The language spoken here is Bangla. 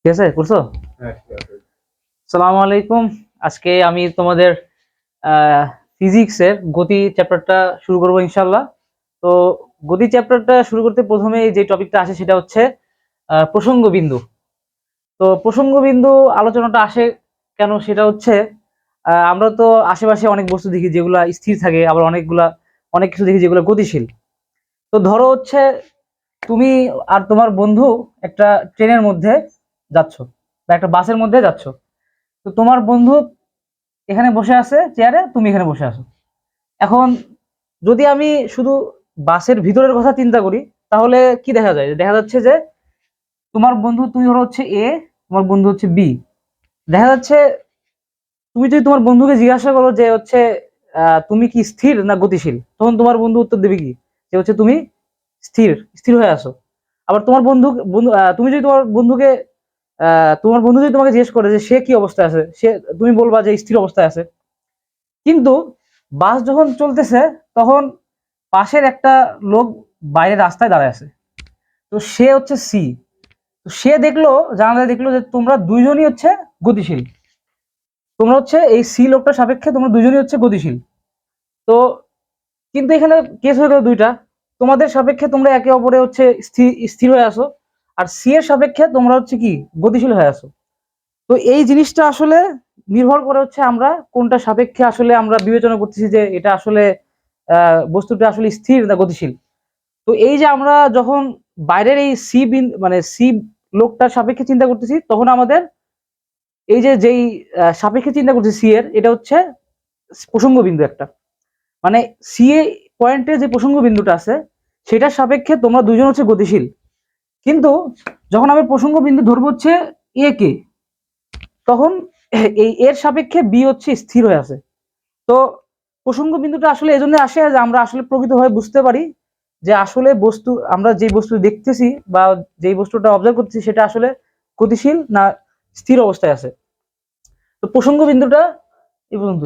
ঠিক আছে, করছো? সালামু আলাইকুম। আজকে আমি তোমাদের ফিজিক্সের গতি চ্যাপ্টারটা শুরু করবো ইনশাল্লাহ। তো গতি চ্যাপ্টারটা শুরু করতে প্রথমে যে টপিকটা আসে সেটা হচ্ছে প্রসঙ্গ বিন্দু। তো প্রসঙ্গ বিন্দু আলোচনাটা আসে কেন, সেটা হচ্ছে আমরা তো আশেপাশে অনেক বস্তু দেখি যেগুলা স্থির থাকে, আবার অনেক কিছু দেখি যেগুলো গতিশীল। তো ধরো হচ্ছে তুমি আর তোমার বন্ধু একটা ট্রেনের মধ্যে যাচ্ছ বা একটা বাসের মধ্যে যাচ্ছ। তো তোমার বন্ধু এখানে বসে আছে চেয়ারে, তুমি এখানে বসে আছো। এখন যদি আমি শুধু বাসের ভিতরের কথা চিন্তা করি, তাহলে কি দেখা যায়? দেখা যাচ্ছে যে তোমার বন্ধু, তুমি ধরো হচ্ছে এ, তোমার বন্ধু হচ্ছে বি। দেখা যাচ্ছে তুমি যদি তোমার বন্ধুকে জিজ্ঞাসা করো যে হচ্ছে তুমি কি স্থির না গতিশীল, তখন তোমার বন্ধু উত্তর দেবে কি, যে হচ্ছে তুমি স্থির স্থির হয়ে আছো। আবার তোমার বন্ধু বন্ধু তুমি যদি তোমার বন্ধু যদি তোমাকে জিজ্ঞেস করে যে সে কি অবস্থায় আছে, তুমি বলবা যে স্থির অবস্থায় আছে। কিন্তু বাস যখন চলতেছে, তখন পাশের একটা লোক বাইরে রাস্তায় দাঁড়ায় আছে। তো সে হচ্ছে সি। তো সে দেখলো, জানালায় দেখলো যে তোমরা দুইজনই হচ্ছে গতিশীল। তোমরা হচ্ছে এই সি লোকটার সাপেক্ষে তোমরা দুইজনই হচ্ছে গতিশীল। তো কিন্তু এখানে কেস হয়ে গেল দুইটা। তোমাদের সাপেক্ষে তোমরা একে অপরে হচ্ছে স্থির স্থির হয়ে আসো, আর সি এর সাপেক্ষে তোমরা হচ্ছে কি গতিশীল হয়ে আসো। তো এই জিনিসটা আসলে নির্ভর করে হচ্ছে আমরা কোনটা সাপেক্ষে আসলে আমরা বিবেচনা করতেছি যে এটা আসলে বস্তুটা আসলে স্থির না গতিশীল। তো এই যে আমরা যখন বাইরের এই মানে সি লোকটার সাপেক্ষে চিন্তা করতেছি, তখন আমাদের এই যে যেই সাপেক্ষে চিন্তা করছি সি এর, এটা হচ্ছে প্রসঙ্গ বিন্দু একটা। মানে সি এ পয়েন্টে যে প্রসঙ্গ বিন্দুটা আছে, সেটার সাপেক্ষে তোমরা দুজন হচ্ছে গতিশীল। কিন্তু যখন আমি প্রসঙ্গ বিন্দু ধরবো হচ্ছে এ কে, তখন এই এর সাপেক্ষে বি হচ্ছে স্থির হয়ে আছে। তো প্রসঙ্গ বিন্দুটা আসলে এজন্য আসে যে আমরা আসলে প্রকৃতভাবে বুঝতে পারি যে আসলে আমরা যে বস্তু দেখতেছি বা যেই বস্তুটা অবজার্ভ করতেছি সেটা আসলে গতিশীল না স্থির অবস্থায় আছে। তো প্রসঙ্গ বিন্দুটা এই পর্যন্ত।